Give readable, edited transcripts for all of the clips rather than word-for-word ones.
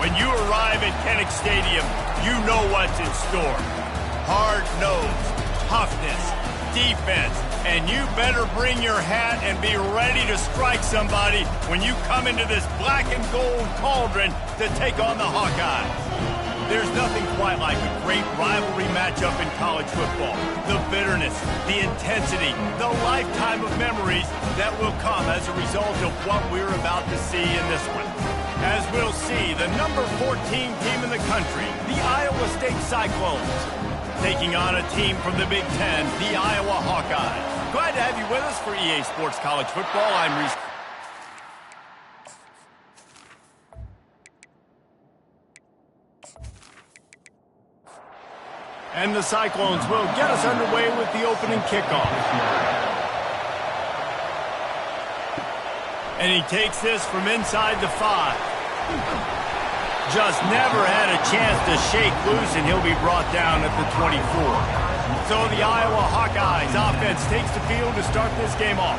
When you arrive at Kinnick Stadium, you know what's in store. Hard nose, toughness, defense, and you better bring your hat and be ready to strike somebody when you come into this black and gold cauldron to take on the Hawkeyes. There's nothing quite like a great rivalry matchup in college football. The bitterness, the intensity, the lifetime of memories that will come as a result of what we're about to see in this one. As we'll see, the number 14 team in the country, the Iowa State Cyclones, taking on a team from the Big Ten, the Iowa Hawkeyes. Glad to have you with us for EA Sports College Football. I'm Reese. And the Cyclones will get us underway with the opening kickoff. And he takes this from inside the 5. Just never had a chance to shake loose, and he'll be brought down at the 24. So the Iowa Hawkeyes offense takes the field to start this game off.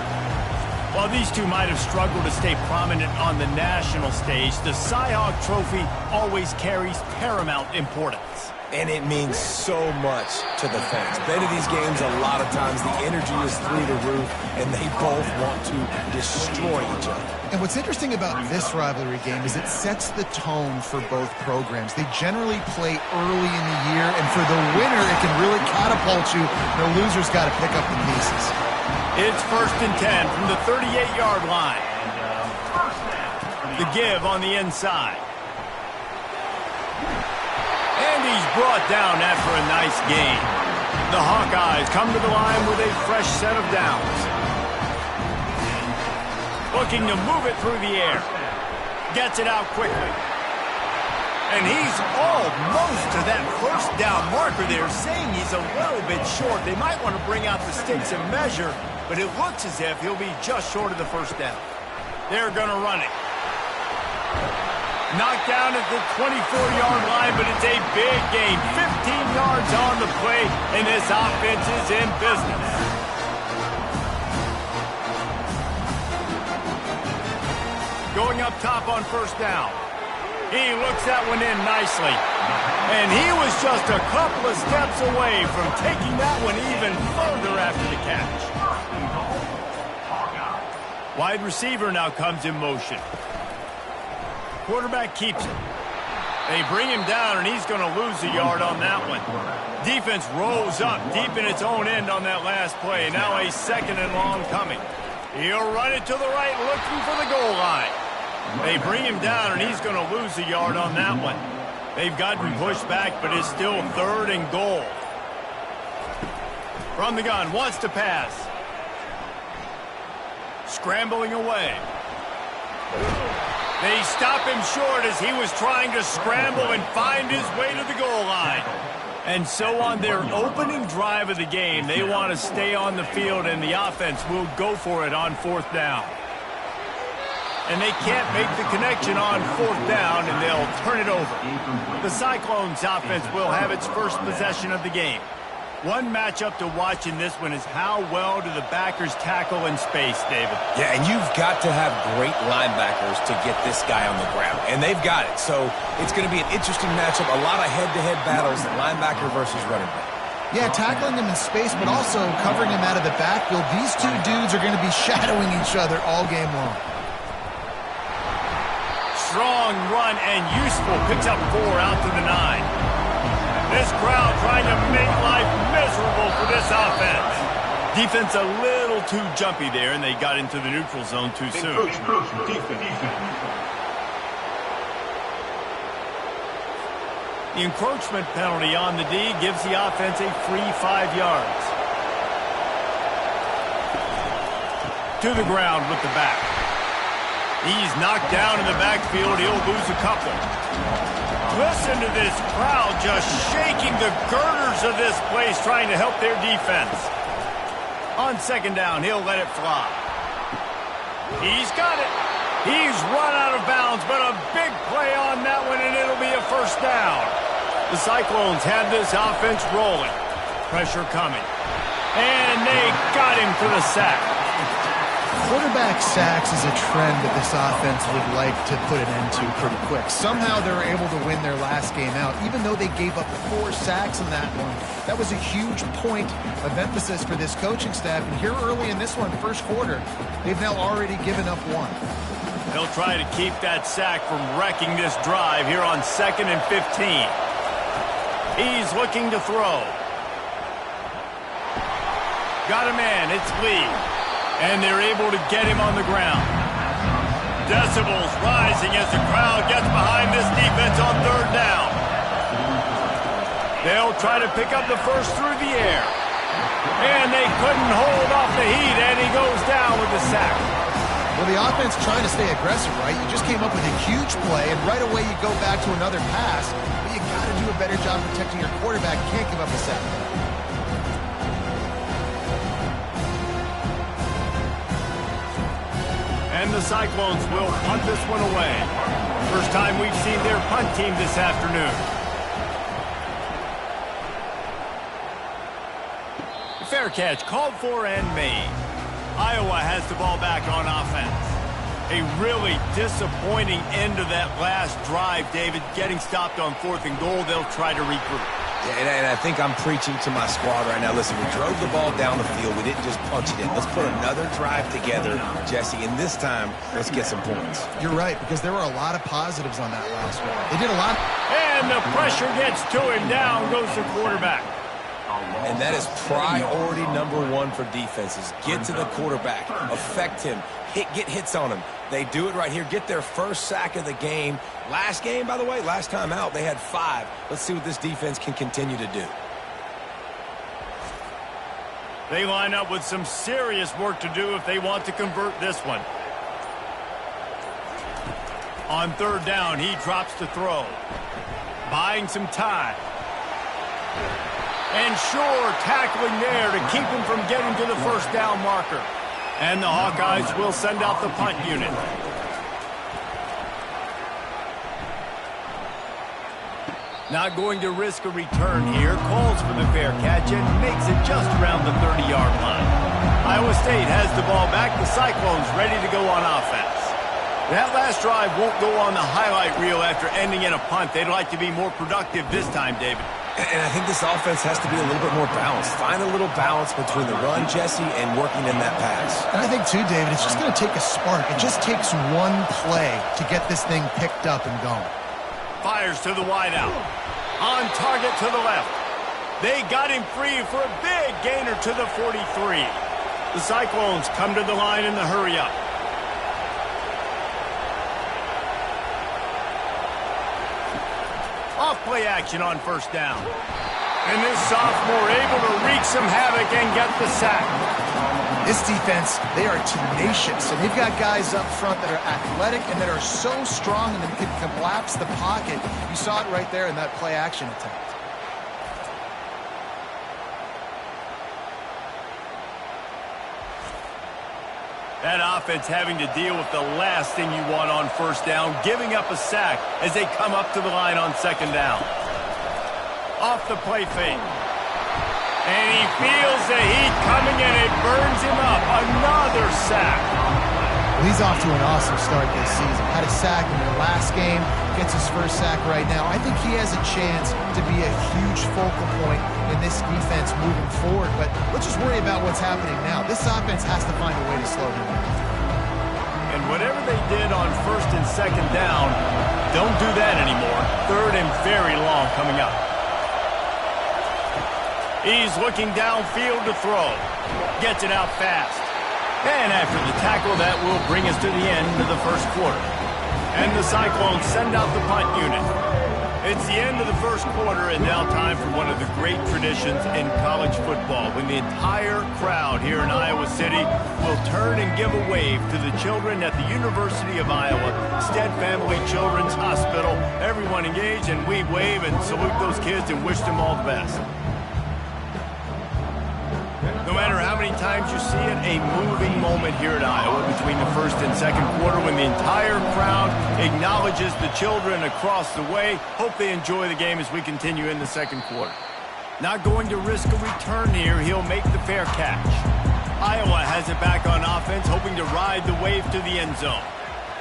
While these two might have struggled to stay prominent on the national stage, the Cy-Hawk Trophy always carries paramount importance. And it means so much to the fans. Bet of these games, a lot of times the energy is through the roof, and they both want to destroy each other. And what's interesting about this rivalry game is it sets the tone for both programs. They generally play early in the year, and for the winner, it can really catapult you. The loser's got to pick up the pieces. It's 1st and 10 from the 38-yard line. The give on the inside. And he's brought down after a nice gain. The Hawkeyes come to the line with a fresh set of downs. Looking to move it through the air. Gets it out quickly. And he's almost to that first down marker there, saying he's a little bit short. They might want to bring out the sticks and measure, but it looks as if he'll be just short of the first down. They're going to run it. Knocked down at the 24-yard line, but it's a big gain. 15 yards on the play, and this offense is in business. Going up top on first down. He looks that one in nicely. And he was just a couple of steps away from taking that one even further after the catch. Wide receiver now comes in motion. Quarterback keeps it. They bring him down, and he's going to lose a yard on that one. Defense rolls up deep in its own end on that last play. Now a 2nd and long coming. He'll run it to the right, looking for the goal line. They bring him down, and he's going to lose a yard on that one. They've gotten pushed back, but it's still 3rd and goal. From the gun, wants to pass. Scrambling away. They stop him short as he was trying to scramble and find his way to the goal line. And so on their opening drive of the game, they want to stay on the field, and the offense will go for it on 4th down. And they can't make the connection on 4th down, and they'll turn it over. The Cyclones offense will have its first possession of the game. One matchup to watch in this one is how well do the backers tackle in space, David. Yeah, and you've got to have great linebackers to get this guy on the ground, and they've got it. So it's going to be an interesting matchup, a lot of head-to-head battles, linebacker versus running back. Yeah, tackling him in space, but also covering him out of the backfield. These two dudes are going to be shadowing each other all game long. Strong run and useful. Picks up 4 out to the 9. This crowd trying to make life miserable for this offense. Defense a little too jumpy there, and they got into the neutral zone too soon. The encroachment penalty on the D gives the offense a free 5 yards. To the ground with the back. He's knocked down in the backfield. He'll lose a couple. Listen to this crowd just shaking the girders of this place, trying to help their defense. On 2nd down, he'll let it fly. He's got it. He's run out of bounds, but a big play on that one, and it'll be a 1st down. The Cyclones have this offense rolling. Pressure coming. And they got him for the sack. Quarterback sacks is a trend that this offense would like to put an end to pretty quick. Somehow they were able to win their last game out, even though they gave up 4 sacks in that one. That was a huge point of emphasis for this coaching staff. And here early in this one, first quarter, they've now already given up 1. They'll try to keep that sack from wrecking this drive here on 2nd and 15. He's looking to throw. Got a man, it's Lee. And they're able to get him on the ground. Decibels rising as the crowd gets behind this defense on 3rd down. They'll try to pick up the first through the air. And they couldn't hold off the heat, and he goes down with the sack. Well, the offense trying to stay aggressive, right? You just came up with a huge play, and right away you go back to another pass. But you got to do a better job protecting your quarterback. You can't give up a sack. And the Cyclones will punt this one away. First time we've seen their punt team this afternoon. Fair catch called for and made. Iowa has the ball back on offense. A really disappointing end of that last drive, David. Getting stopped on 4th and goal, they'll try to regroup. And I think I'm preaching to my squad right now. Listen, we drove the ball down the field. We didn't just punch it in. Let's put another drive together, Jesse, and this time, let's get some points. You're right, because there were a lot of positives on that last one. They did a lot. And the pressure gets to him. Down goes the quarterback. And that is priority number 1 for defenses. Get to the quarterback. Affect him. Get hits on him. They do it right here. Get their first sack of the game. Last game, by the way, last time out, they had 5. Let's see what this defense can continue to do. They line up with some serious work to do if they want to convert this one. On 3rd down, he drops to throw. Buying some time. And sure, tackling there to keep him from getting to the first down marker. And the Hawkeyes will send out the punt unit. Not going to risk a return here. Calls for the fair catch and makes it just around the 30-yard line. Iowa State has the ball back. The Cyclones ready to go on offense. That last drive won't go on the highlight reel after ending in a punt. They'd like to be more productive this time, David. And I think this offense has to be a little bit more balanced. Find a little balance between the run, Jesse, and working in that pass. And I think, too, David, it's just going to take a spark. It just takes one play to get this thing picked up and going. Fires to the wideout. On target to the left. They got him free for a big gainer to the 43. The Cyclones come to the line in the hurry-up. Off-play action on 1st down. And this sophomore able to wreak some havoc and get the sack. This defense, they are tenacious, and they've got guys up front that are athletic and that are so strong and that can collapse the pocket. You saw it right there in that play-action attempt. That offense having to deal with the last thing you want on 1st down, giving up a sack as they come up to the line on 2nd down. Off the play fake. And he feels the heat coming and it burns him up. Another sack. Well, he's off to an awesome start this season. Had a sack in their last game, gets his first sack right now. I think he has a chance to be a huge focal point in this defense moving forward. But let's just worry about what's happening now. This offense has to find a way to slow him down. And whatever they did on 1st and 2nd down, don't do that anymore. 3rd and very long coming up. He's looking downfield to throw. Gets it out fast. And after the tackle, that will bring us to the end of the first quarter. And the Cyclones send out the punt unit. It's the end of the first quarter, and now time for one of the great traditions in college football, when the entire crowd here in Iowa City will turn and give a wave to the children at the University of Iowa, Stead Family Children's Hospital. Everyone engage, and we wave and salute those kids and wish them all the best. No matter how many times you see it, a moving moment here at Iowa between the 1st and 2nd quarter when the entire crowd acknowledges the children across the way. Hope they enjoy the game as we continue in the 2nd quarter. Not going to risk a return here. He'll make the fair catch. Iowa has it back on offense, hoping to ride the wave to the end zone.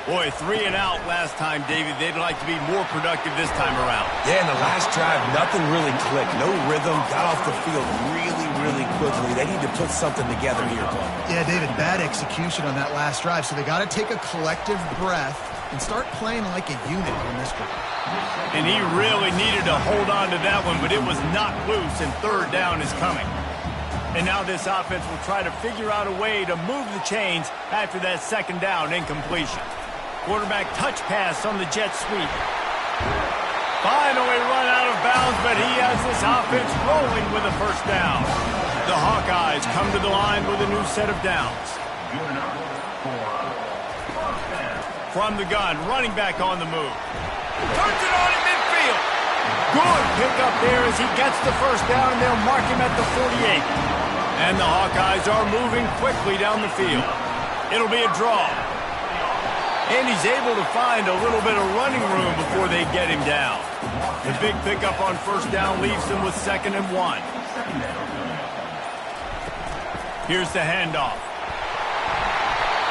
Boy, 3 and out last time, David. They'd like to be more productive this time around. Yeah, in the last drive, nothing really clicked. No rhythm. Got off the field really quickly. They need to put something together here, Paul. Yeah, David, bad execution on that last drive. So they got to take a collective breath and start playing like a unit on this drive. And he really needed to hold on to that one, but it was not loose, and third down is coming. And now this offense will try to figure out a way to move the chains after that second down incompletion. Quarterback touch pass on the jet sweep. Finally run out of bounds, but he has this offense rolling with a first down. The Hawkeyes come to the line with a new set of downs. From the gun, running back on the move. Turns it on in midfield. Good pickup there as he gets the first down, and they'll mark him at the 48. And the Hawkeyes are moving quickly down the field. It'll be a draw. And he's able to find a little bit of running room before they get him down. The big pickup on first down leaves them with 2nd and 1. Here's the handoff.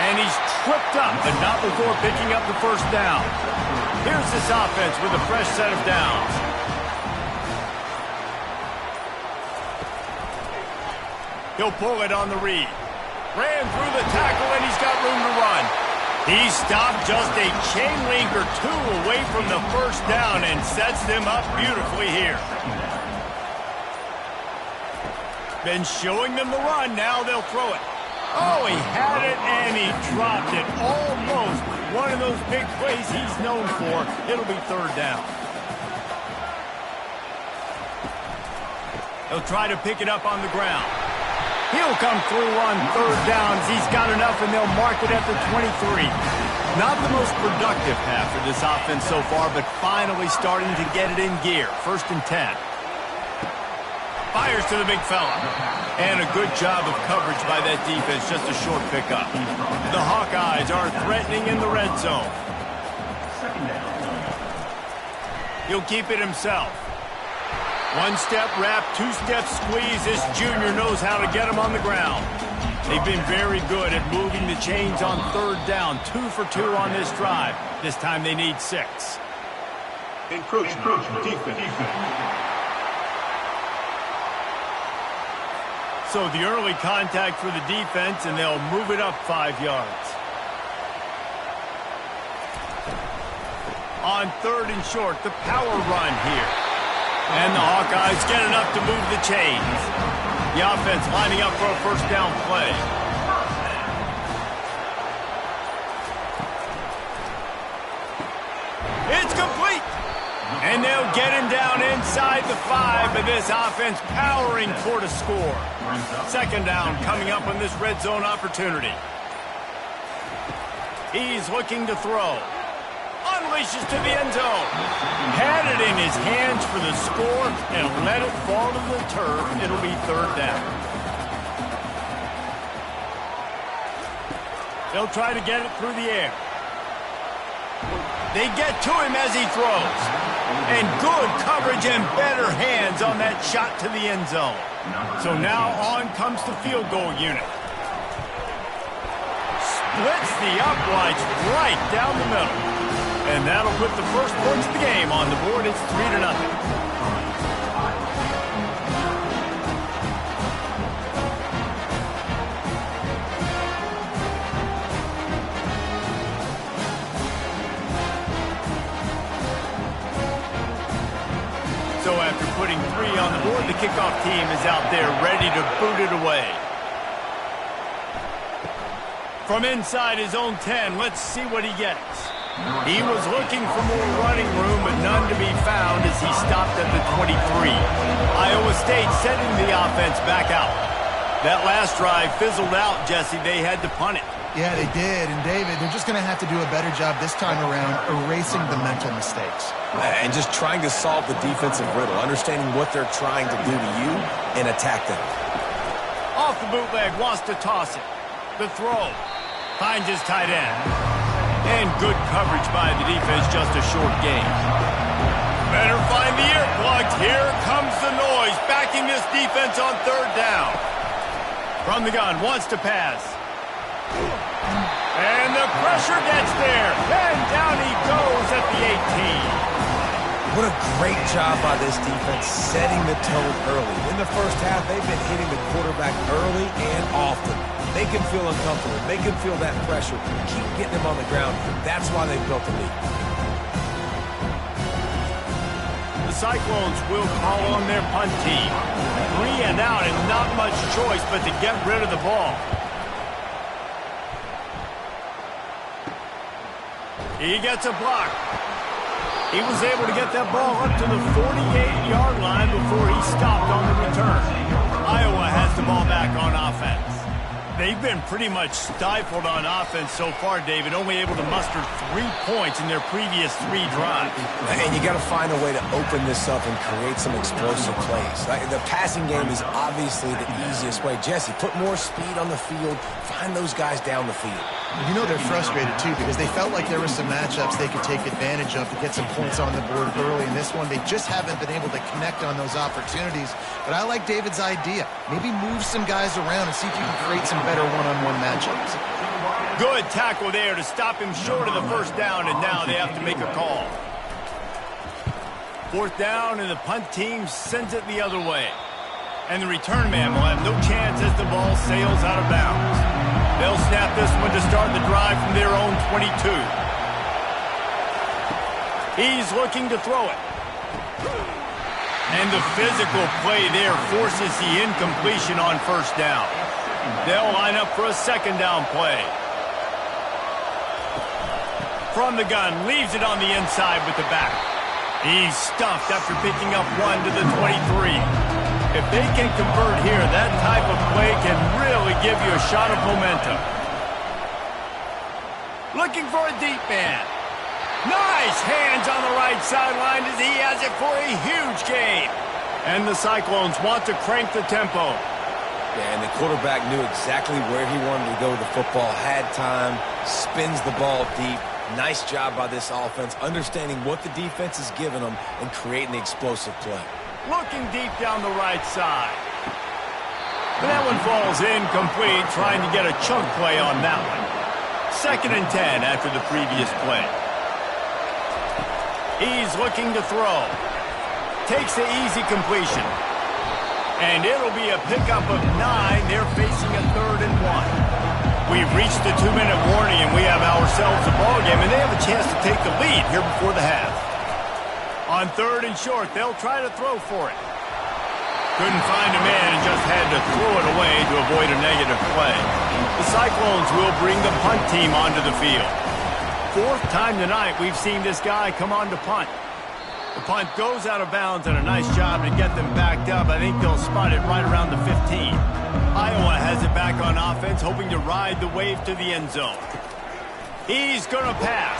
And he's tripped up, but not before picking up the first down. Here's this offense with a fresh set of downs. He'll pull it on the read. Ran through the tackle, and he's got room to run. He stopped just a chain link or 2 away from the first down and sets them up beautifully here. Been showing them the run. Now they'll throw it. Oh, he had it, and he dropped it. Almost one of those big plays he's known for. It'll be third down. He'll try to pick it up on the ground. He'll come through on third downs. He's got enough, and they'll mark it at the 23. Not the most productive half of this offense so far, but finally starting to get it in gear. 1st and 10. Fires to the big fella. And a good job of coverage by that defense. Just a short pickup. The Hawkeyes are threatening in the red zone. He'll keep it himself. 1-step wrap, 2-step squeeze. This junior knows how to get him on the ground. They've been very good at moving the chains on third down. 2 for 2 on this drive. This time they need 6. Encroachment defense. So the early contact for the defense, and they'll move it up 5 yards. On 3rd and short, the power run here. And the Hawkeyes get enough to move the chains. The offense lining up for a first down play. It's complete. And they'll get him down inside the 5, but this offense powering toward a score. 2nd down coming up on this red zone opportunity. He's looking to throw. Unleashes to the end zone. Had it in his hands for the score and let it fall to the turf. It'll be third down. They'll try to get it through the air. They get to him as he throws. And good coverage and better hands on that shot to the end zone. So now on comes the field goal unit. Splits the uprights right down the middle. And that'll put the first points of the game on the board. It's 3-0. So after putting 3 on the board, the kickoff team is out there ready to boot it away. From inside his own 10, let's see what he gets. He was looking for more running room, but none to be found as he stopped at the 23. Iowa State sending the offense back out. That last drive fizzled out, Jesse. They had to punt it. Yeah, they did. And, David, they're just going to have to do a better job this time around erasing the mental mistakes. And just trying to solve the defensive riddle, understanding what they're trying to do to you and attack them. Off the bootleg, wants to toss it. The throw. Finds his tight end. And good coverage by the defense, just a short gain. Better find the earplugs. Here comes the noise, backing this defense on third down. From the gun, wants to pass. And the pressure gets there. And down he goes at the 18. What a great job by this defense setting the tone early. In the first half, they've been hitting the quarterback early and often. Make him feel uncomfortable. Make him feel that pressure. Keep getting him on the ground. That's why they've built the lead. The Cyclones will call on their punt team. 3 and out and not much choice but to get rid of the ball. He gets a block. He was able to get that ball up to the 48-yard line before he stopped on the return. Iowa has the ball back on offense. They've been pretty much stifled on offense so far, David, only able to muster 3 points in their previous 3 drives. And you got to find a way to open this up and create some explosive plays. The passing game is obviously the easiest way. Jesse, put more speed on the field. Find those guys down the field. You know they're frustrated, too, because they felt like there were some matchups they could take advantage of to get some points on the board early. In this one, they just haven't been able to connect on those opportunities. But I like David's idea. Maybe move some guys around and see if you can create some better one-on-one matchups. Good tackle there to stop him short of the first down, and now they have to make a call. 4th down, and the punt team sends it the other way. And the return man will have no chance as the ball sails out of bounds. They'll snap this one to start the drive from their own 22. He's looking to throw it. And the physical play there forces the incompletion on first down. They'll line up for a 2nd down play. From the gun, leaves it on the inside with the back. He's stuffed after picking up 1 to the 23. If they can convert here, that type of play can really give you a shot of momentum. Looking for a deep man. Nice hands on the right sideline as he has it for a huge gain. And the Cyclones want to crank the tempo. Yeah, and the quarterback knew exactly where he wanted to go with the football, had time, spins the ball deep. Nice job by this offense, understanding what the defense is giving them and creating the explosive play. Looking deep down the right side. But that one falls incomplete, trying to get a chunk play on that one. 2nd and 10 after the previous play. He's looking to throw. Takes the easy completion. And it'll be a pickup of 9. They're facing a 3rd and 1. We've reached the 2-minute warning, and we have ourselves a ball game, and they have a chance to take the lead here before the half. On 3rd and short, they'll try to throw for it. Couldn't find a man and just had to throw it away to avoid a negative play. The Cyclones will bring the punt team onto the field. 4th time tonight we've seen this guy come on to punt. The punt goes out of bounds, and a nice job to get them backed up. I think they'll spot it right around the 15. Iowa has it back on offense, hoping to ride the wave to the end zone. He's going to pass.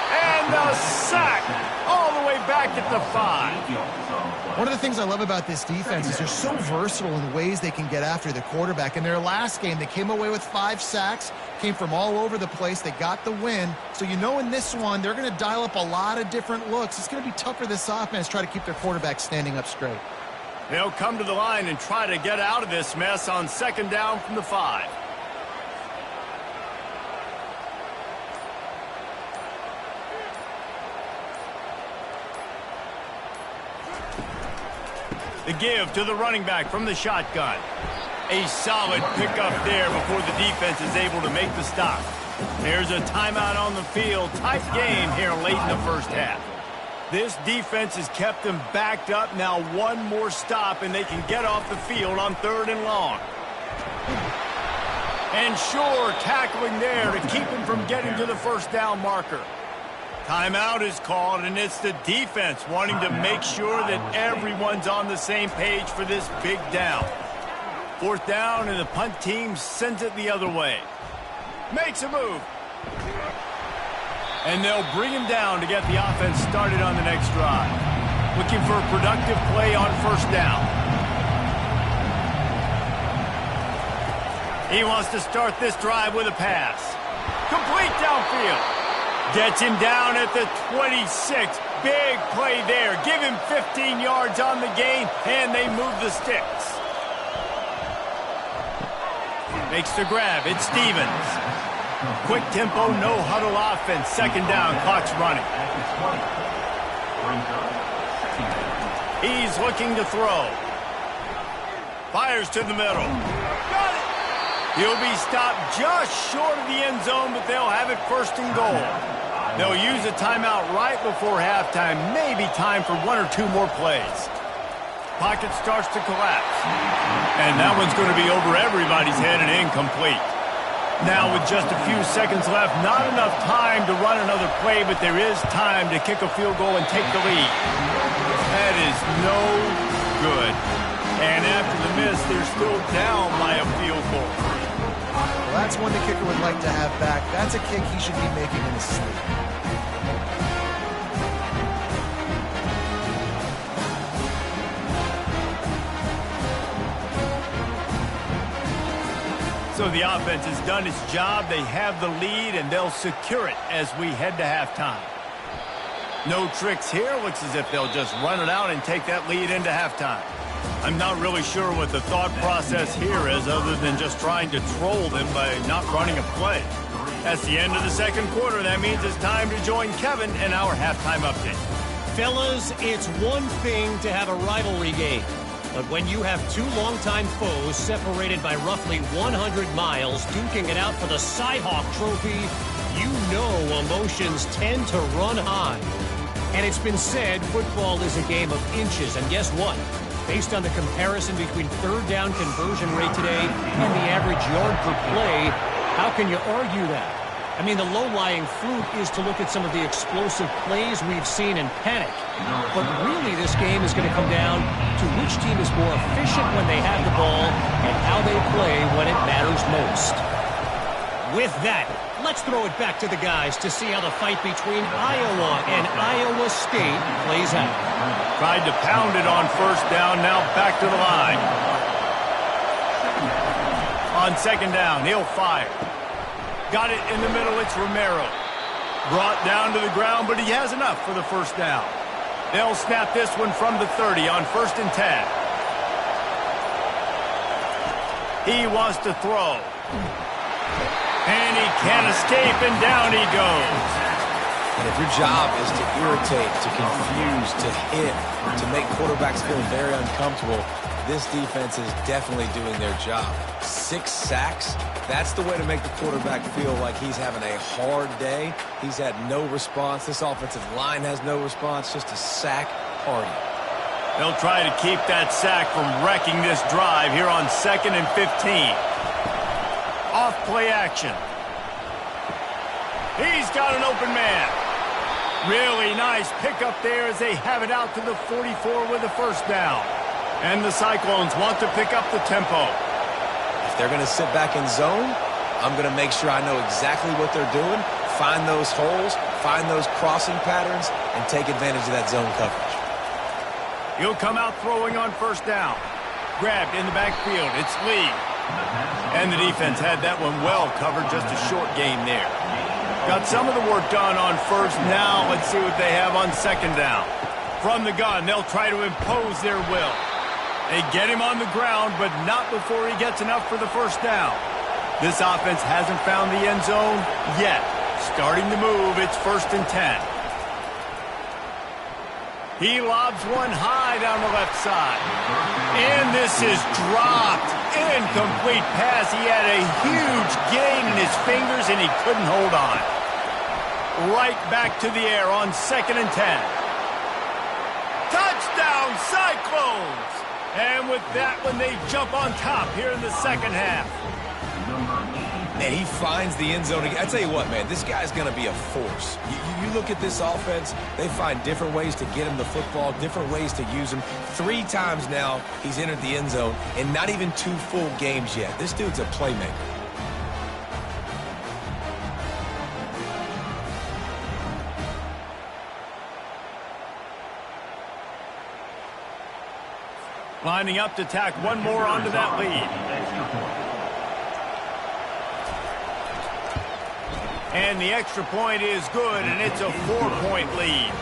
And the sack all the way back at the 5. One of the things I love about this defense is they're so versatile in the ways they can get after the quarterback. In their last game, they came away with 5 sacks, came from all over the place. They got the win. So you know in this one, they're going to dial up a lot of different looks. It's going to be tough for this offense to try to keep their quarterback standing up straight. They'll come to the line and try to get out of this mess on 2nd down from the 5. The give to the running back from the shotgun. A solid pickup there before the defense is able to make the stop. There's a timeout on the field. Tight game here late in the first half. This defense has kept them backed up. Now 1 more stop and they can get off the field on 3rd and long. And sure, tackling there to keep him from getting to the first down marker. Timeout is called, and it's the defense wanting to make sure that everyone's on the same page for this big down. 4th down, and the punt team sends it the other way. Makes a move. And they'll bring him down to get the offense started on the next drive. Looking for a productive play on 1st down. He wants to start this drive with a pass. Complete downfield. Gets him down at the 26. Big play there. Give him 15 yards on the gain, and they move the sticks. Makes the grab. It's Stevens. Quick tempo, no huddle offense. Second down, clock's running. He's looking to throw. Fires to the middle. Got it! He'll be stopped just short of the end zone, but they'll have it first and goal. They'll use a timeout right before halftime. Maybe time for one or two more plays. Pocket starts to collapse. And that one's going to be over everybody's head and incomplete. Now with just a few seconds left, not enough time to run another play, but there is time to kick a field goal and take the lead. That is no good. And after the miss, they're still down by a field goal. Well, that's one the kicker would like to have back. That's a kick he should be making in his sleep. So the offense has done its job. They have the lead, and they'll secure it as we head to halftime. No tricks here. Looks as if they'll just run it out and take that lead into halftime. I'm not really sure what the thought process here is other than just trying to troll them by not running a play. That's the end of the second quarter. That means it's time to join Kevin in our halftime update. Fellas, it's one thing to have a rivalry game. But when you have two longtime foes separated by roughly 100 miles duking it out for the Cy-Hawk Trophy, you know emotions tend to run high. And it's been said football is a game of inches. And guess what? Based on the comparison between third down conversion rate today and the average yard per play, how can you argue that? I mean, the low-lying fruit is to look at some of the explosive plays we've seen in panic. But really, this game is going to come down to which team is more efficient when they have the ball and how they play when it matters most. With that, let's throw it back to the guys to see how the fight between Iowa and Iowa State plays out. Tried to pound it on first down, now back to the line. On second down, he'll fire. Got it in the middle, it's Romero. Brought down to the ground, but he has enough for the first down. They'll snap this one from the 30 on 1st and 10. He wants to throw. And he can't escape, and down he goes. And if your job is to irritate, to confuse, to hit, to make quarterbacks feel very uncomfortable, this defense is definitely doing their job. 6 sacks, that's the way to make the quarterback feel like he's having a hard day. He's had no response. This offensive line has no response, just a sack party. They'll try to keep that sack from wrecking this drive here on 2nd and 15. Off play action. He's got an open man. Really nice pickup there as they have it out to the 44 with the first down. And the Cyclones want to pick up the tempo. If they're going to sit back in zone, I'm going to make sure I know exactly what they're doing, find those holes, find those crossing patterns, and take advantage of that zone coverage. He'll come out throwing on first down. Grabbed in the backfield. It's Lee. And the defense had that one well covered, just a short game there. Got some of the work done on first. Now let's see what they have on second down. From the gun, they'll try to impose their will. They get him on the ground, but not before he gets enough for the first down. This offense hasn't found the end zone yet. Starting to move, it's 1st and 10. He lobs one high down the left side. And this is dropped. Incomplete pass. He had a huge gain in his fingers, and he couldn't hold on. Right back to the air on 2nd and 10. Touchdown, Cyclones! And with that one, they jump on top here in the second half. And he finds the end zone again. I tell you what, man, this guy's going to be a force. You look at this offense, they find different ways to get him the football, different ways to use him. 3 times now he's entered the end zone, and not even 2 full games yet. This dude's a playmaker. Lining up to tack one more onto that lead. And the extra point is good, and it's a 4-point lead.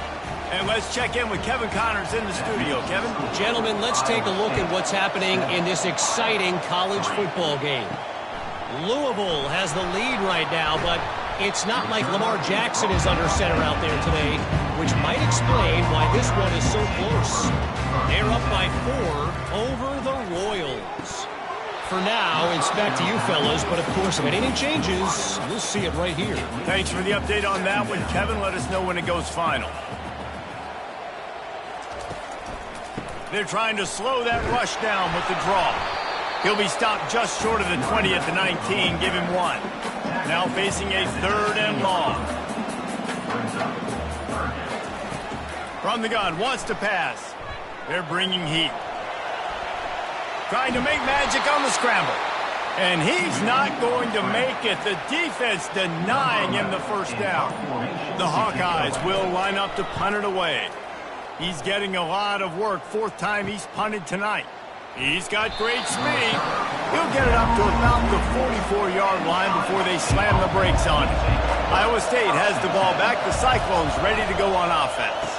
And let's check in with Kevin Connors in the studio. Kevin? Gentlemen, let's take a look at what's happening in this exciting college football game. Louisville has the lead right now, but it's not like Lamar Jackson is under center out there today, which might explain why this one is so close. They're up by 4 over the Royals. For now, it's back to you fellas, but of course, if anything changes, you'll see it right here. Thanks for the update on that one, Kevin. Let us know when it goes final. They're trying to slow that rush down with the draw. He'll be stopped just short of the 20 at the 19. Give him 1. Now facing a 3rd and long. From the gun, wants to pass. They're bringing heat. Trying to make magic on the scramble. And he's not going to make it. The defense denying him the first down. The Hawkeyes will line up to punt it away. He's getting a lot of work. 4th time he's punted tonight. He's got great speed. He'll get it up to about the 44-yard line before they slam the brakes on him. Iowa State has the ball back. The Cyclones ready to go on offense.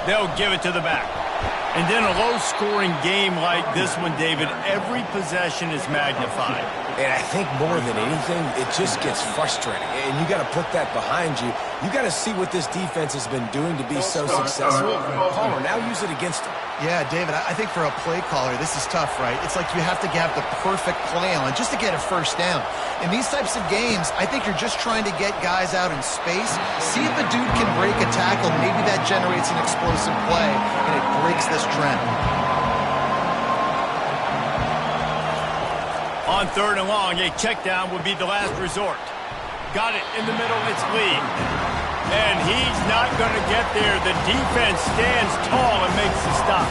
They'll give it to the back. And then a low-scoring game like this one, David, every possession is magnified. And I think more than anything, it just gets frustrating. And you got to put that behind you. You got to see what this defense has been doing to be so successful. Palmer, now use it against them. Yeah, David, I think for a play caller, this is tough, right? It's like you have to have the perfect play on just to get a first down. In these types of games, I think you're just trying to get guys out in space, see if the dude can break a tackle. Maybe that generates an explosive play, and it breaks this trend. On 3rd and long, a check down would be the last resort. Got it in the middle, it's Lee. And he's not going to get there. The defense stands tall and makes the stop.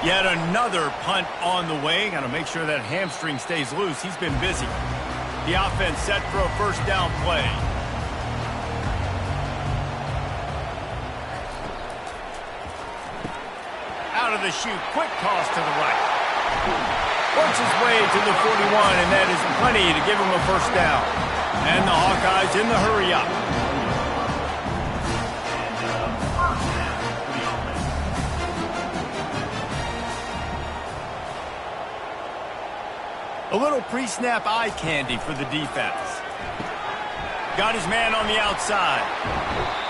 Yet another punt on the way. Got to make sure that hamstring stays loose. He's been busy. The offense set for a first down play. Out of the chute, quick toss to the right. Works his way to the 41, and that is plenty to give him a first down. And the Hawkeyes in the hurry up. A little pre-snap eye candy for the defense. Got his man on the outside.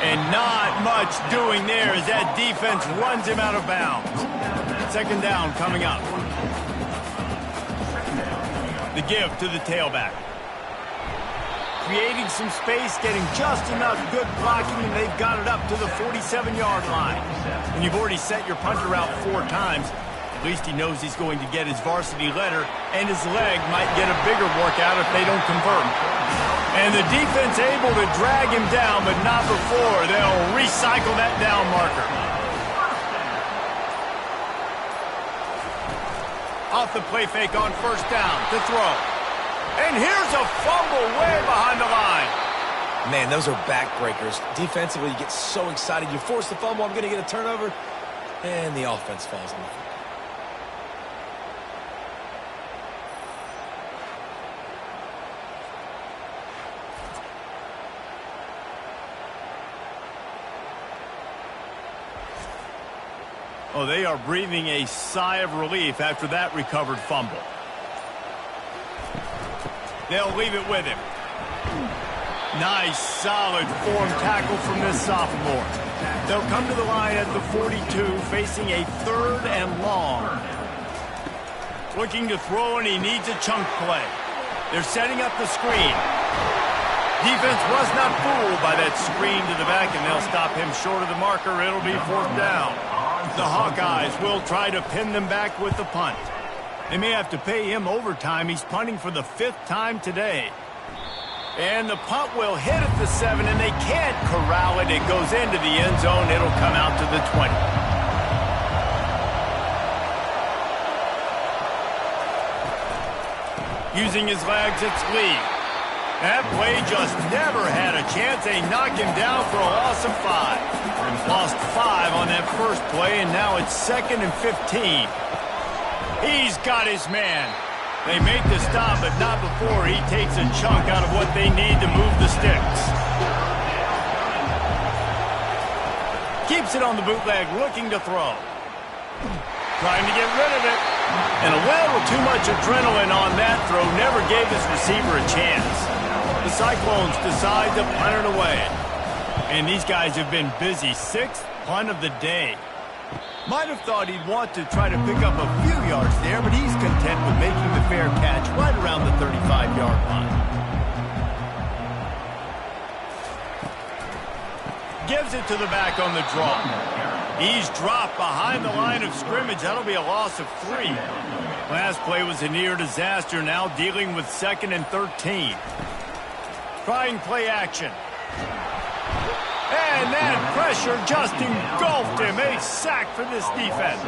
And not much doing there as that defense runs him out of bounds. 2nd down coming up. The give to the tailback. Creating some space, getting just enough good blocking, and they've got it up to the 47-yard line. And you've already set your punter out 4 times. At least he knows he's going to get his varsity letter, and his leg might get a bigger workout if they don't convert. And the defense able to drag him down, but not before they'll recycle that down marker. Off the play fake on 1st down to throw. And here's a fumble way behind the line. Man, those are backbreakers. Defensively, you get so excited. You force the fumble, I'm going to get a turnover, and the offense falls on the field. Oh, they are breathing a sigh of relief after that recovered fumble. They'll leave it with him. Nice, solid form tackle from this sophomore. They'll come to the line at the 42, facing a 3rd and long. Looking to throw, and he needs a chunk play. They're setting up the screen. Defense was not fooled by that screen to the back, and they'll stop him short of the marker. It'll be 4th down. The Hawkeyes will try to pin them back with the punt. They may have to pay him overtime. He's punting for the 5th time today. And the punt will hit at the 7, and they can't corral it. It goes into the end zone. It'll come out to the 20. Using his legs, it's Lee. That play just never had a chance. They knock him down for a loss of 5. Lost 5 on that first play, and now it's 2nd and 15. He's got his man. They make the stop, but not before he takes a chunk out of what they need to move the sticks. Keeps it on the bootleg, looking to throw. trying to get rid of it. And a little too much adrenaline on that throw never gave his receiver a chance. The Cyclones decide to punt it away. And these guys have been busy. 6th punt of the day. Might have thought he'd want to try to pick up a few yards there, but he's content with making the fair catch right around the 35-yard line. Gives it to the back on the draw. He's dropped behind the line of scrimmage. That'll be a loss of 3. Last play was a near disaster, now dealing with 2nd and 13. Trying play action. And that pressure just engulfed him. A sack for this defense.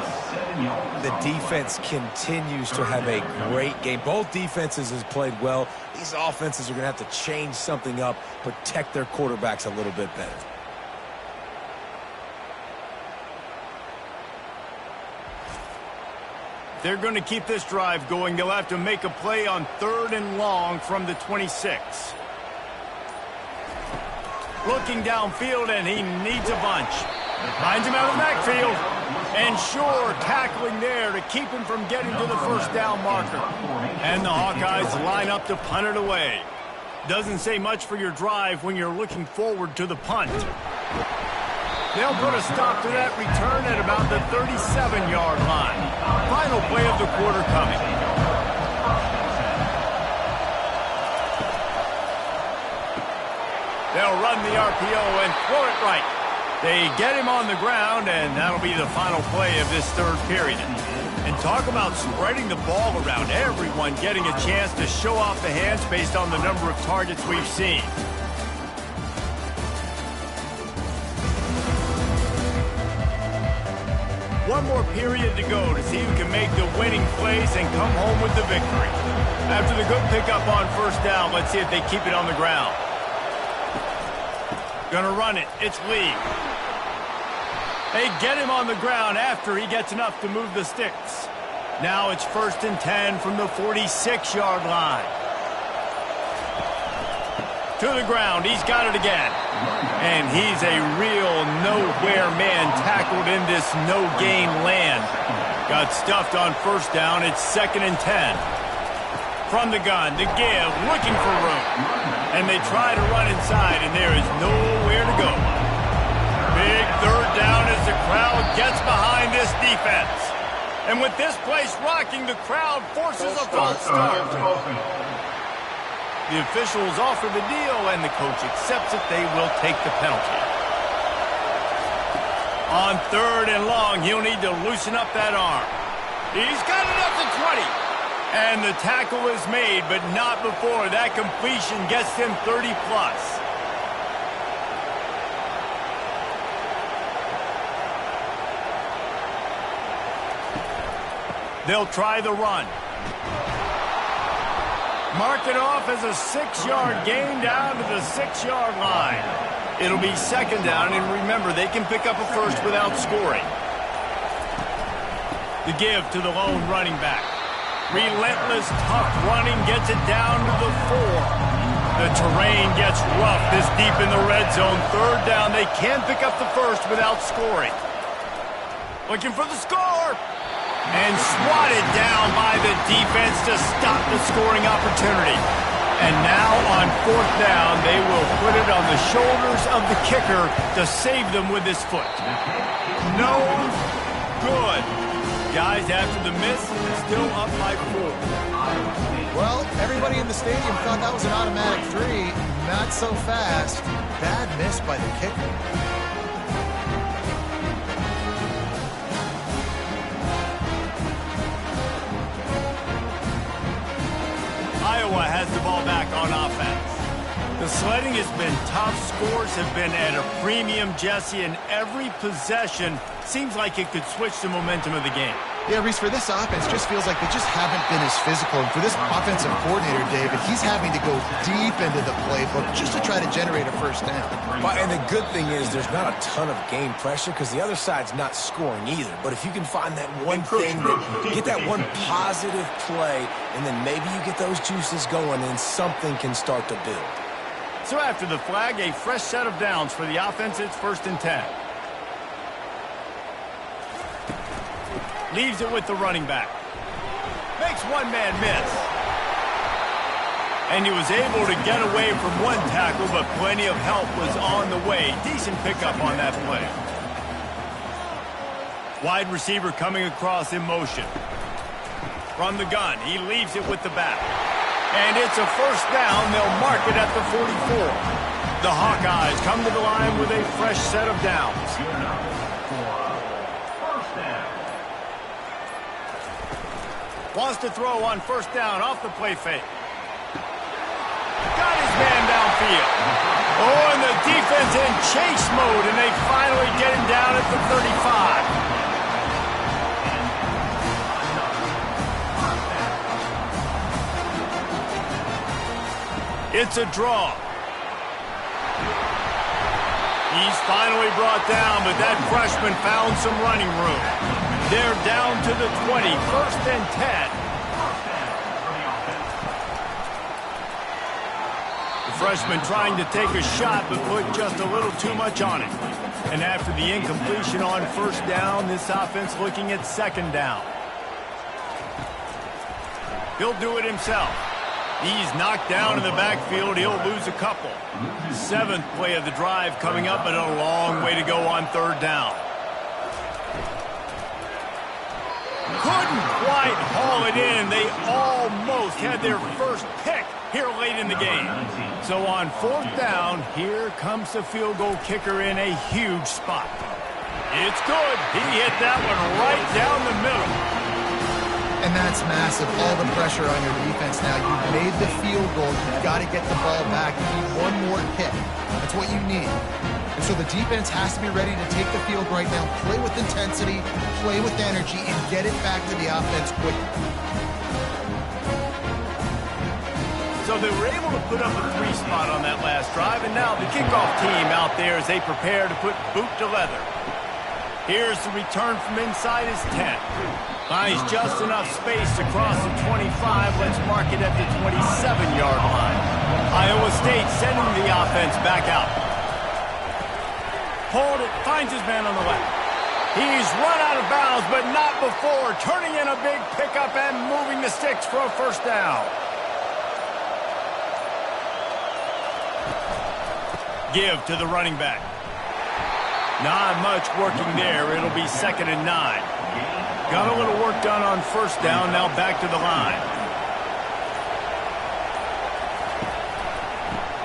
The defense continues to have a great game. Both defenses have played well. These offenses are going to have to change something up, protect their quarterbacks a little bit better. They're going to keep this drive going. They'll have to make a play on 3rd and long from the 26. Looking downfield, and he needs a bunch. Finds him out of the backfield. And sure, tackling there to keep him from getting to the first down marker. And the Hawkeyes line up to punt it away. Doesn't say much for your drive when you're looking forward to the punt. They'll put a stop to that return at about the 37-yard line. Final play of the quarter coming. They'll run the RPO and throw it right. They get him on the ground, and that'll be the final play of this 3rd period. And talk about spreading the ball around. Everyone getting a chance to show off the hands based on the number of targets we've seen. One more period to go to see who can make the winning plays and come home with the victory. After the good pickup on 1st down, let's see if they keep it on the ground. Gonna run it. It's Lee. They get him on the ground after he gets enough to move the sticks. Now it's 1st and 10 from the 46-yard line. To the ground. He's got it again. And he's a real nowhere man tackled in this no-gain land. Got stuffed on 1st down. It's 2nd and 10. From the gun, the give, looking for room. And they try to run inside, and there is nowhere to go. Big 3rd down as the crowd gets behind this defense. And with this place rocking, the crowd forces a false start. The officials offer the deal, and the coach accepts it. They will take the penalty. On 3rd and long, he'll need to loosen up that arm. He's got it up to 20. And the tackle is made, but not before that completion gets him 30-plus. They'll try the run. Mark it off as a 6-yard gain down to the 6-yard line. It'll be 2nd down, and remember, they can pick up a first without scoring. The give to the lone running back. Relentless, tough running gets it down to the 4. The terrain gets rough this deep in the red zone. 3rd down, they can pick up the first without scoring. Looking for the score. And swatted down by the defense to stop the scoring opportunity. And now on 4th down, they will put it on the shoulders of the kicker to save them with his foot. No good. Guys, after the miss, still up by 4. Well, everybody in the stadium thought that was an automatic 3. Not so fast. Bad miss by the kicker. Iowa has the ball back on offense. The sledding has been tough. Scores have been at a premium, Jesse, and every possession seems like it could switch the momentum of the game. Yeah, Reese, for this offense, just feels like they just haven't been as physical. And for this offensive coordinator, David, he's having to go deep into the playbook just to try to generate a first down. And the good thing is there's not a ton of game pressure because the other side's not scoring either. But if you can find that one thing, get that one positive play, and then maybe you get those juices going and something can start to build. So after the flag, a fresh set of downs for the offense. It's 1st and 10. Leaves it with the running back. Makes one man miss. And he was able to get away from one tackle, but plenty of help was on the way. Decent pickup on that play. Wide receiver coming across in motion. From the gun, he leaves it with the back. And it's a first down. They'll mark it at the 44. The Hawkeyes come to the line with a fresh set of downs. Wants to throw on first down off the play fake. Got his man downfield. Oh, and the defense in chase mode, and they finally get him down at the 35. It's a draw. He's finally brought down, but that freshman found some running room. They're down to the 20, 1st and 10. The freshman trying to take a shot, but put just a little too much on it. And after the incompletion on first down, this offense looking at second down. He'll do it himself. He's knocked down in the backfield. He'll lose a couple. 7th play of the drive coming up, but a long way to go on third down. Couldn't quite haul it in. They almost had their first pick here late in the game. So on 4th down, here comes the field goal kicker in a huge spot. It's good. He hit that one right down the middle. And that's massive. All the pressure on your defense now. You've made the field goal. You've got to get the ball back. You need one more kick. That's what you need. And so the defense has to be ready to take the field right now, play with intensity, play with energy, and get it back to the offense quickly. So they were able to put up a 3 spot on that last drive, and now the kickoff team out there as they prepare to put boot to leather. Here's the return from inside his 10. Finds just enough space to cross the 25. Let's mark it at the 27-yard line. Iowa State sending the offense back out. Hold it, finds his man on the left. He's run out of bounds, but not before turning in a big pickup and moving the sticks for a first down. Give to the running back. Not much working there. It'll be 2nd and 9. Got a little work done on first down. Now back to the line.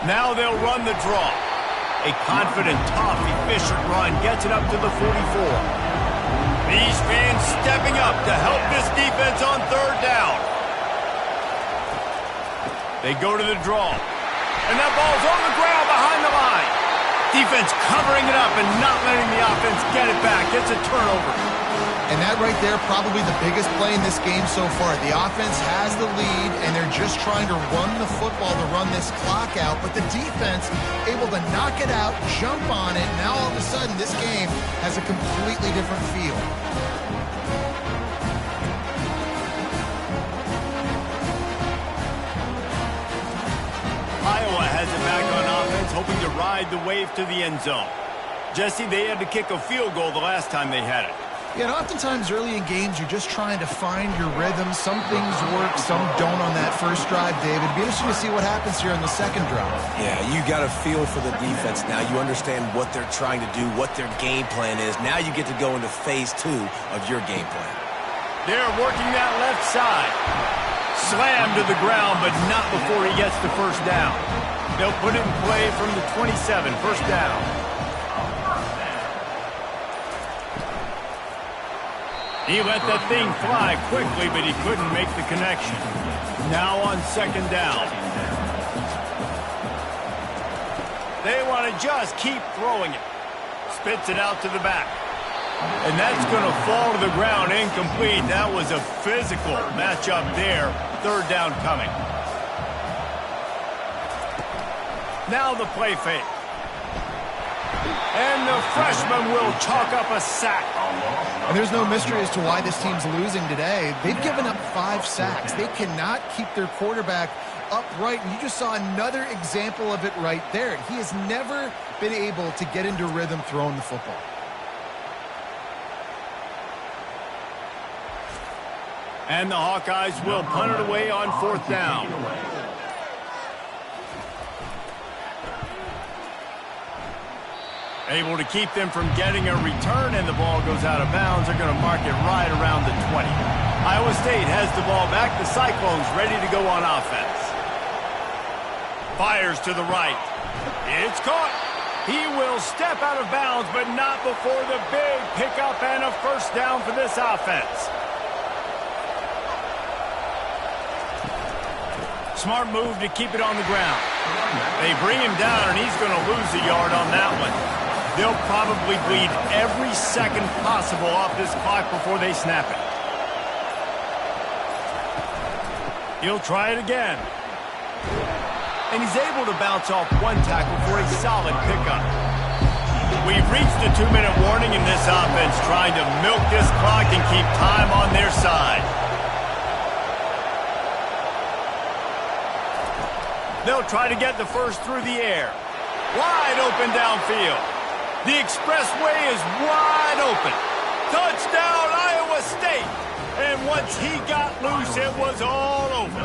Now they'll run the draw. A confident, tough, efficient run gets it up to the 44. These fans stepping up to help this defense on third down. They go to the draw. And that ball's on the ground behind the line. Defense covering it up and not letting the offense get it back. It's a turnover. And that right there, probably the biggest play in this game so far. The offense has the lead, and they're just trying to run the football to run this clock out. But the defense able to knock it out, jump on it. Now all of a sudden, this game has a completely different feel. Iowa has it back on offense, hoping to ride the wave to the end zone. Jesse, they had to kick a field goal the last time they had it. Yeah, and oftentimes early in games, you're just trying to find your rhythm. Some things work, some don't on that first drive, David. It'd be interesting to see what happens here on the second drive. Yeah, you got a feel for the defense now. You understand what they're trying to do, what their game plan is. Now you get to go into phase 2 of your game plan. They're working that left side. Slammed to the ground, but not before he gets the first down. They'll put it in play from the 27, first down. He let that thing fly quickly, but he couldn't make the connection. Now on second down. They want to just keep throwing it. Spits it out to the back. And that's going to fall to the ground incomplete. That was a physical matchup there. Third down coming. Now the play fake. And the freshman will chalk up a sack. And there's no mystery as to why this team's losing today. They've given up 5 sacks. They cannot keep their quarterback upright. And you just saw another example of it right there. He has never been able to get into rhythm throwing the football. And the Hawkeyes will punt it away on 4th down. Able to keep them from getting a return, and the ball goes out of bounds. They're going to mark it right around the 20. Iowa State has the ball back. The Cyclones ready to go on offense. Fires to the right. It's caught. He will step out of bounds, but not before the big pickup and a first down for this offense. Smart move to keep it on the ground. They bring him down, and he's going to lose a yard on that one. They'll probably bleed every second possible off this clock before they snap it. He'll try it again. And he's able to bounce off one tackle for a solid pickup. We've reached the 2-minute warning in this offense, trying to milk this clock and keep time on their side. They'll try to get the first through the air. Wide open downfield. The expressway is wide open. Touchdown, Iowa State. And once he got loose, it was all over.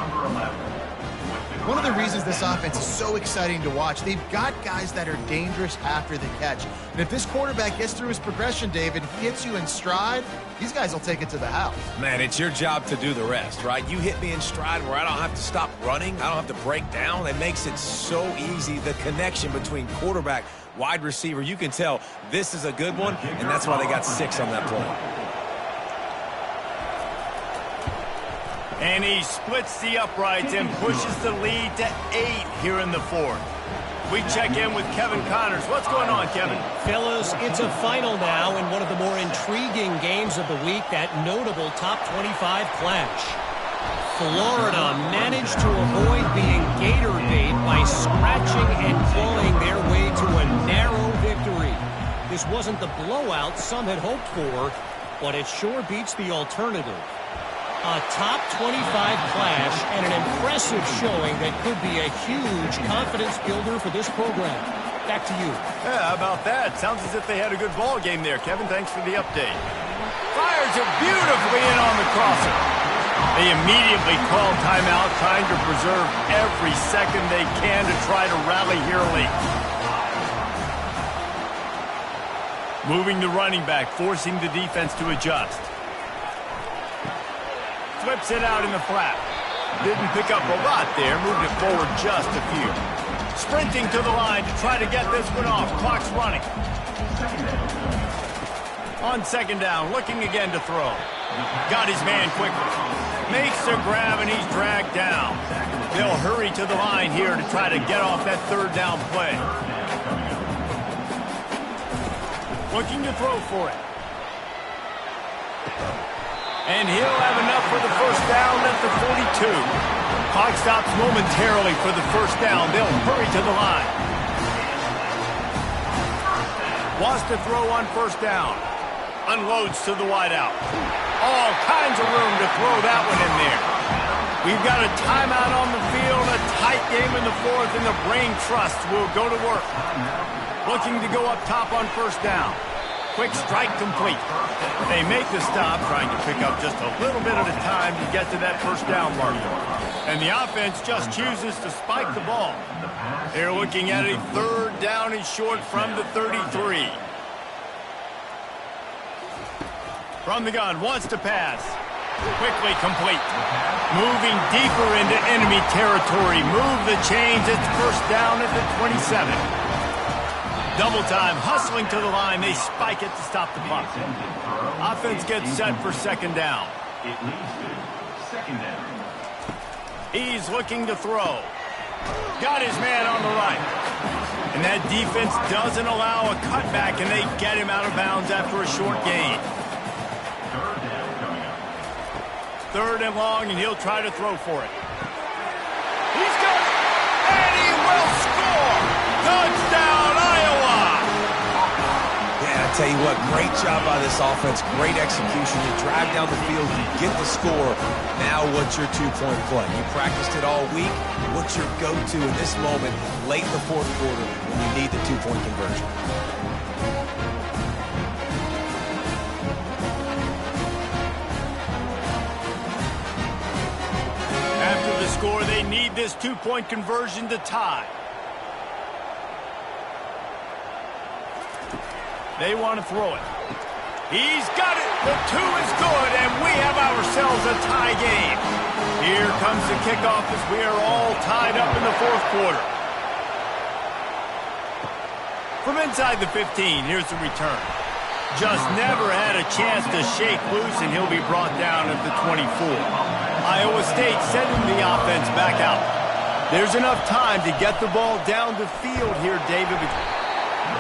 One of the reasons this offense is so exciting to watch, they've got guys that are dangerous after the catch. And if this quarterback gets through his progression, David, he hits you in stride, these guys will take it to the house. Man, it's your job to do the rest, right? You hit me in stride where I don't have to stop running. I don't have to break down. It makes it so easy. The connection between quarterback, wide receiver, you can tell this is a good one, and that's why they got 6 on that play. And he splits the uprights and pushes the lead to 8 here in the 4th. We check in with Kevin Connors. What's going on, Kevin? Fellas, it's a final now in one of the more intriguing games of the week, that notable top 25 clash. Florida managed to avoid being Gator bait by scratching and clawing their way to a narrow victory. This wasn't the blowout some had hoped for, but it sure beats the alternative. A top 25 clash and an impressive showing that could be a huge confidence builder for this program. Back to you. Yeah, how about that? Sounds as if they had a good ball game there, Kevin. Thanks for the update. Fires it beautifully in on the crosser. They immediately call timeout, trying to preserve every second they can to try to rally here late. Moving the running back, forcing the defense to adjust. Flips it out in the flat. Didn't pick up a lot there. Moved it forward just a few. Sprinting to the line to try to get this one off. Clock's running. On 2nd down, looking again to throw. Got his man quickly. Makes a grab and he's dragged down. They'll hurry to the line here to try to get off that 3rd down play. Looking to throw for it. And he'll have enough for the first down at the 42. Clock stops momentarily for the first down. They'll hurry to the line. Wants to throw on 1st down. Unloads to the wideout. All kinds of room to throw that one in there. We've got a timeout on the field, a tight game in the 4th, and the brain trust will go to work. Looking to go up top on 1st down. Quick strike complete. They make the stop, trying to pick up just a little bit at a time to get to that 1st down marker. And the offense just chooses to spike the ball. They're looking at a 3rd down and short from the 33. From the gun, wants to pass. Quickly complete. Moving deeper into enemy territory. Move the chains. It's 1st down at the 27. Double time, hustling to the line. They spike it to stop the punt. Offense gets set for 2nd down. He's looking to throw. Got his man on the right. And that defense doesn't allow a cutback, and they get him out of bounds after a short gain. 3rd and long, and he'll try to throw for it. He's got it, and he will score! Touchdown, Iowa! Yeah, I tell you what, great job by this offense, great execution. You drive down the field, you get the score. Now what's your 2-point play? You practiced it all week. What's your go-to in this moment, late in the 4th quarter, when you need the 2-point conversion? need this two-point conversion to tie. They want to throw it. He's got it. The two is good, and we have ourselves a tie game. Here comes the kickoff as we are all tied up in the fourth quarter. From inside the 15, here's the return. Just never had a chance to shake loose, and he'll be brought down at the 24. Iowa State sending the offense back out. There's enough time to get the ball down the field here, David.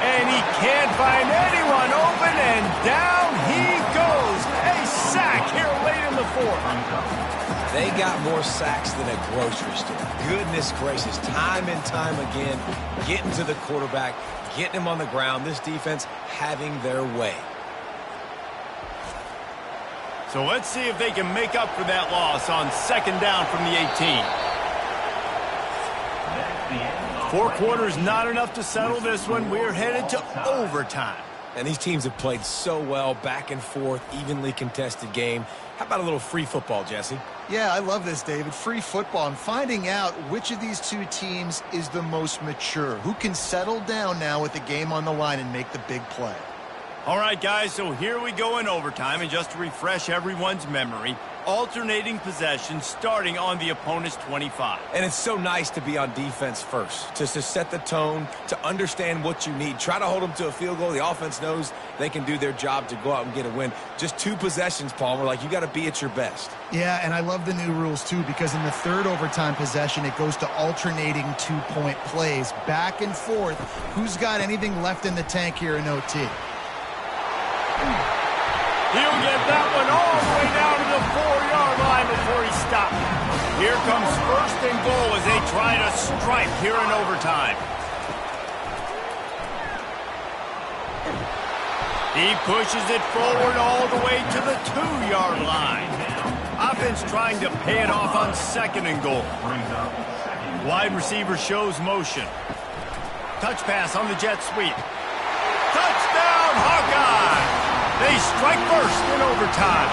And he can't find anyone open, and down he goes. A sack here late in the fourth. They got more sacks than a grocery store. Goodness gracious, time and time again, getting to the quarterback, getting him on the ground. This defense having their way. So let's see if they can make up for that loss on second down from the 18. 4 quarters not enough to settle this one. We're headed to overtime. And these teams have played so well, back and forth, evenly contested game. How about a little free football, Jesse? Yeah, I love this, David. Free football. I'm finding out which of these two teams is the most mature. Who can settle down now with the game on the line and make the big play? All right, guys, so here we go in overtime. And just to refresh everyone's memory, alternating possession starting on the opponent's 25. And it's so nice to be on defense first, just to set the tone, to understand what you need. Try to hold them to a field goal. The offense knows they can do their job to go out and get a win. Just 2 possessions, Palmer, like you got to be at your best. Yeah, and I love the new rules, too, because in the third overtime possession, it goes to alternating 2-point plays, back and forth. Who's got anything left in the tank here in OT? He'll get that one all the way down to the 4-yard line before he stopped. Here comes first and goal as they try to strike here in overtime. He pushes it forward all the way to the 2-yard line. Offense trying to pay it off on second and goal. Wide receiver shows motion. Touch pass on the jet sweep. Touchdown, Hawkeye! They strike first in overtime.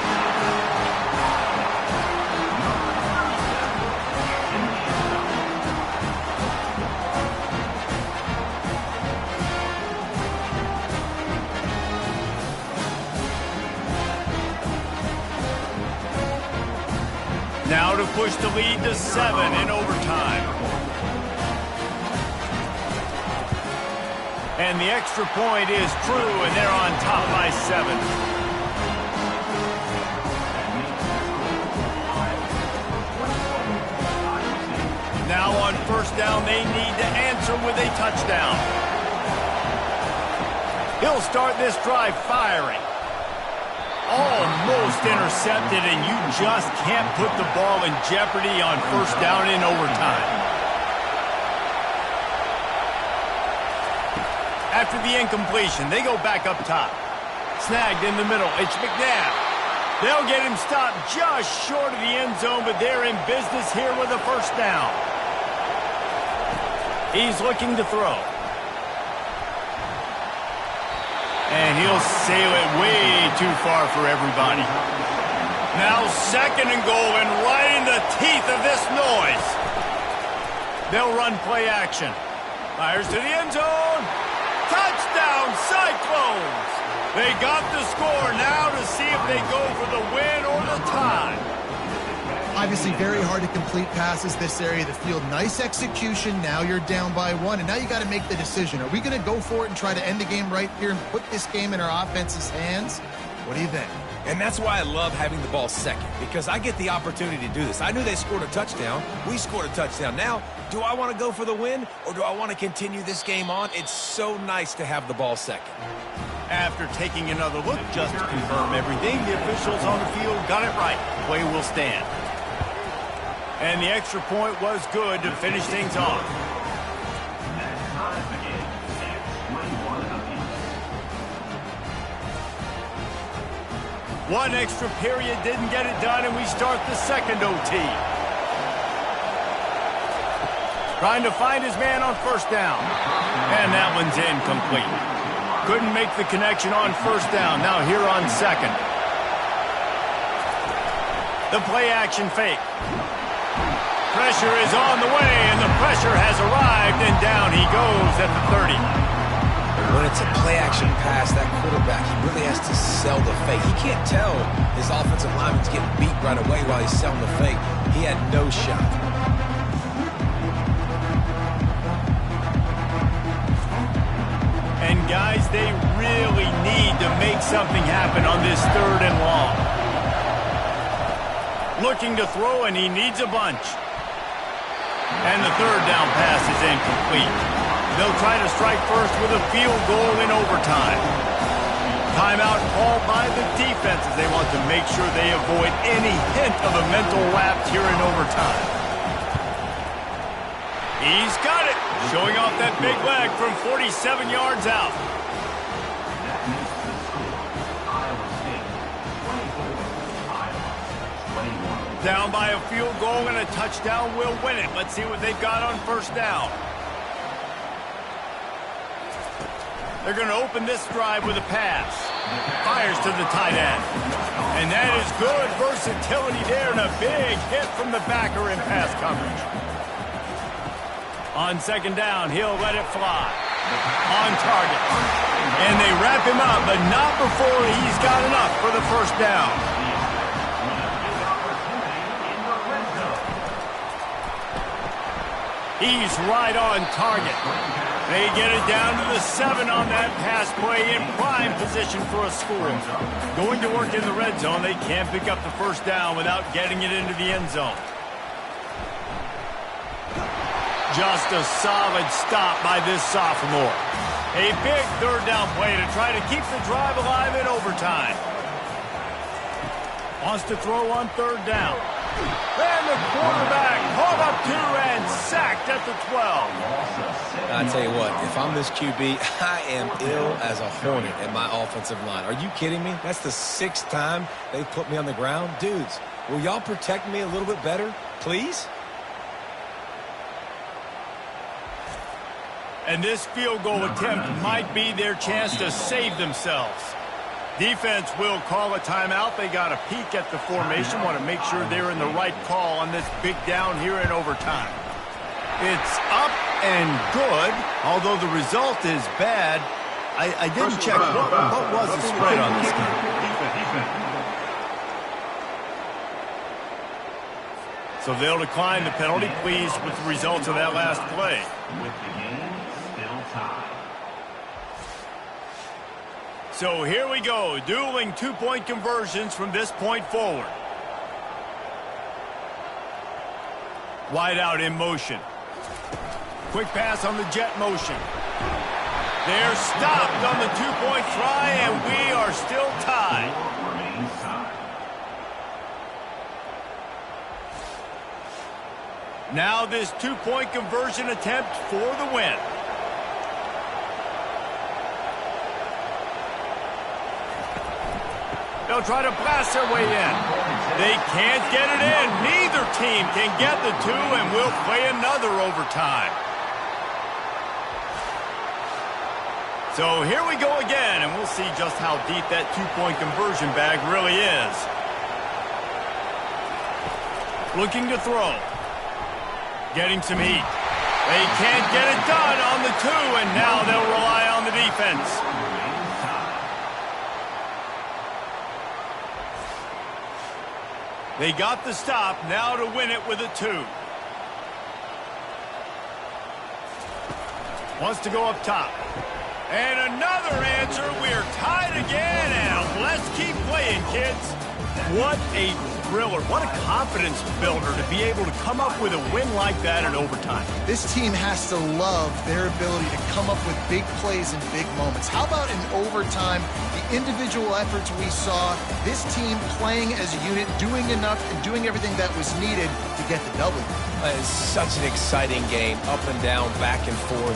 Now to push the lead to 7 in overtime. And the extra point is true, and they're on top by 7. Now on first down, they need to answer with a touchdown. He'll start this drive firing. Almost intercepted, and you just can't put the ball in jeopardy on first down in overtime. After the incompletion, they go back up top. Snagged in the middle, it's McNabb. They'll get him stopped just short of the end zone, but they're in business here with a first down. He's looking to throw. And he'll sail it way too far for everybody. Now second and goal, and right in the teeth of this noise. They'll run play action. Fires to the end zone. Touchdown, Cyclones! They got the score now to see if they go for the win or the tie. Obviously very hard to complete passes this area of the field. Nice execution. Now you're down by 1, and now you got to make the decision. Are we going to go for it and try to end the game right here and put this game in our offense's hands? What do you think? And that's why I love having the ball second, because I get the opportunity to do this. I knew they scored a touchdown. We scored a touchdown. Now, do I want to go for the win, or do I want to continue this game on? It's so nice to have the ball second. After taking another look just to confirm everything, the officials on the field got it right. Play will stand. And the extra point was good to finish things off. One extra period didn't get it done, and we start the second OT. Trying to find his man on first down. And that one's incomplete. Couldn't make the connection on first down. Now here on second. The play action fake. Pressure is on the way, and the pressure has arrived, and down he goes at the 30. When it's a play-action pass, that quarterback, he really has to sell the fake. He can't tell his offensive lineman's getting beat right away while he's selling the fake. He had no shot. And guys, they really need to make something happen on this 3rd and long. Looking to throw, and he needs a bunch. And the 3rd down pass is incomplete. They'll try to strike first with a field goal in overtime. Timeout called by the defense as they want to make sure they avoid any hint of a mental lapse here in overtime. He's got it, showing off that big leg from 47 yards out. Down by a field goal, and a touchdown will win it. Let's see what they've got on 1st down. They're going to open this drive with a pass. Fires to the tight end. And that is good versatility there, and a big hit from the backer in pass coverage. On 2nd down, he'll let it fly. On target. And they wrap him up, but not before he's got enough for the 1st down. He's right on target. They get it down to the 7 on that pass play, in prime position for a score. Going to work in the red zone, they can't pick up the 1st down without getting it into the end zone. Just a solid stop by this sophomore. A big 3rd down play to try to keep the drive alive in overtime. Wants to throw on 3rd down. And the quarterback caught up 2 and sacked at the 12. I tell you what, if I'm this QB, I am ill as a hornet at my offensive line. Are you kidding me? That's the 6th time they've put me on the ground. Dudes, will y'all protect me a little bit better, please? And this field goal attempt might be their chance to save themselves. Defense will call a timeout. They got a peek at the formation. Want to make sure they're in the right call on this big down here in overtime. It's up and good, although the result is bad. I didn't check. What was the spread on this game? So they'll decline the penalty, pleased with the results of that last play. With the game still tied. So here we go, dueling 2-point conversions from this point forward. Wide out in motion. Quick pass on the jet motion. They're stopped on the 2-point try, and we are still tied. Now this 2-point conversion attempt for the win. They'll try to blast their way in. They can't get it in. Neither team can get the 2, and we'll play another overtime. So here we go again, and we'll see just how deep that 2-point conversion bag really is. Looking to throw. Getting some heat. They can't get it done on the 2, and now they'll rely on the defense. They got the stop, now to win it with a 2. Wants to go up top. And another answer. We're tied again, and let's keep playing, kids. What a thriller. What a confidence builder to be able to come up with a win like that in overtime. This team has to love their ability to come up with big plays and big moments. How about in overtime, the individual efforts we saw, this team playing as a unit, doing enough and doing everything that was needed to get the W. It's such an exciting game, up and down, back and forth.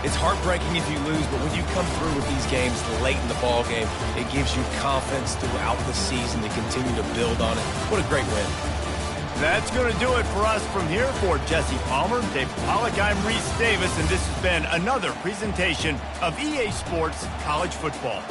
It's heartbreaking if you lose, but when you come through with these games late in the ball game, it gives you confidence throughout the season to continue to build on it. What a great win. That's going to do it for us from here. For Jesse Palmer, Dave Pollack, I'm Reese Davis, and this has been another presentation of EA Sports College Football.